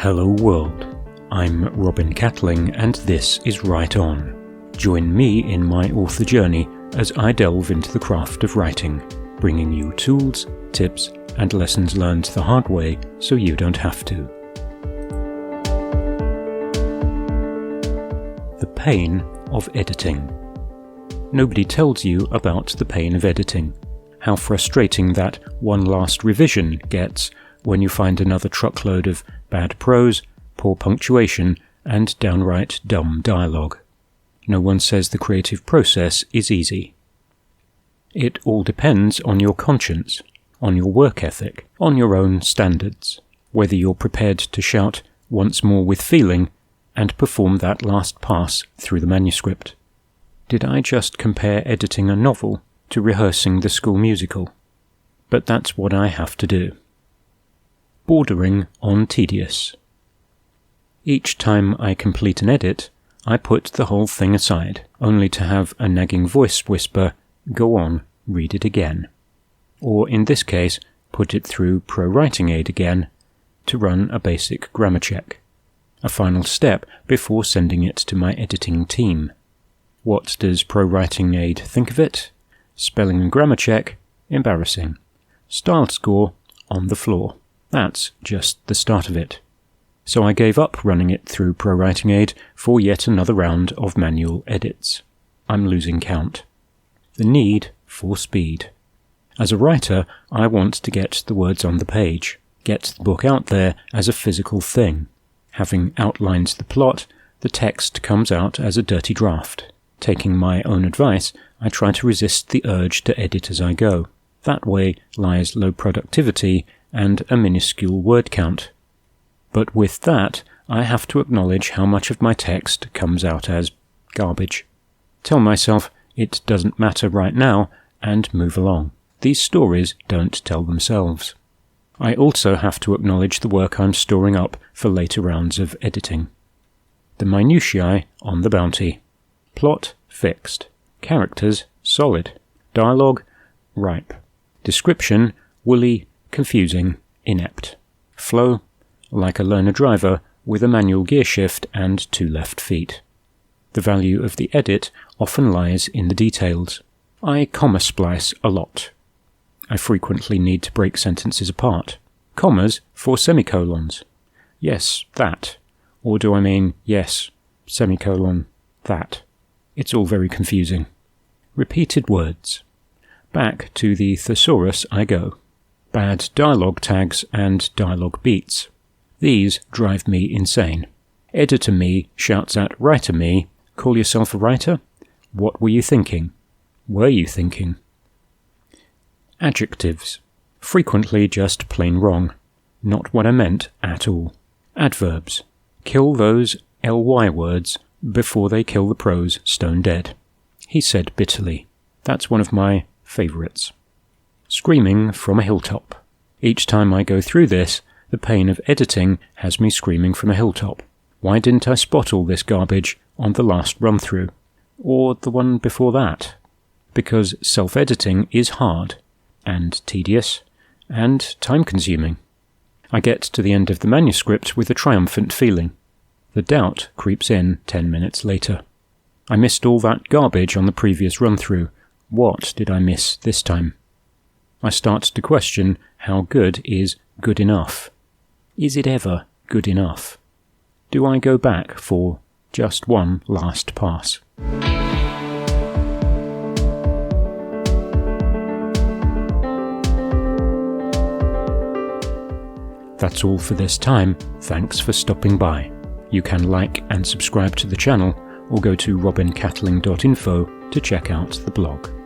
Hello world, I'm Robin Catling and this is Write On. Join me in my author journey as I delve into the craft of writing, bringing you tools, tips and lessons learned the hard way so you don't have to. The pain of editing. Nobody tells you about the pain of editing, how frustrating that one last revision gets when you find another truckload of bad prose, poor punctuation, and downright dumb dialogue. No one says the creative process is easy. It all depends on your conscience, on your work ethic, on your own standards, whether you're prepared to shout once more with feeling and perform that last pass through the manuscript. Did I just compare editing a novel to rehearsing the school musical? But that's what I have to do. Bordering on tedious. Each time I complete an edit, I put the whole thing aside, only to have a nagging voice whisper, "Go on, read it again." Or in this case, put it through Pro Writing Aid again to run a basic grammar check. A final step before sending it to my editing team. What does Pro Writing Aid think of it? Spelling and grammar check, embarrassing. Style score, on the floor. That's just the start of it. So I gave up running it through Pro Writing Aid for yet another round of manual edits. I'm losing count. The need for speed. As a writer, I want to get the words on the page, get the book out there as a physical thing. Having outlined the plot, the text comes out as a dirty draft. Taking my own advice, I try to resist the urge to edit as I go. That way lies low productivity and a minuscule word count. But with that, I have to acknowledge how much of my text comes out as garbage. Tell myself it doesn't matter right now and move along. These stories don't tell themselves. I also have to acknowledge the work I'm storing up for later rounds of editing. The minutiae on the bounty. Plot fixed. Characters solid. Dialogue ripe. Description woolly, confusing, inept. Flow like a learner driver with a manual gear shift and 2 left feet. The value of the edit often lies in the details. I comma splice a lot. I frequently need to break sentences apart. Commas for semicolons. Yes, that. Or do I mean yes, semicolon, that? It's all very confusing. Repeated words. Back to the thesaurus I go. Bad dialogue tags and dialogue beats. These drive me insane. Editor me shouts at writer me, "Call yourself a writer? What were you thinking? Were you thinking?" Adjectives. Frequently just plain wrong. Not what I meant at all. Adverbs. Kill those ly words before they kill the prose stone dead. He said bitterly. That's one of my favourites. Screaming from a hilltop. Each time I go through this, the pain of editing has me screaming from a hilltop. Why didn't I spot all this garbage on the last run-through? Or the one before that? Because self-editing is hard, and tedious, and time-consuming. I get to the end of the manuscript with a triumphant feeling. The doubt creeps in 10 minutes later. I missed all that garbage on the previous run-through. What did I miss this time? I start to question how good is good enough. Is it ever good enough? Do I go back for just one last pass? That's all for this time. Thanks for stopping by. You can like and subscribe to the channel or go to robincatling.info to check out the blog.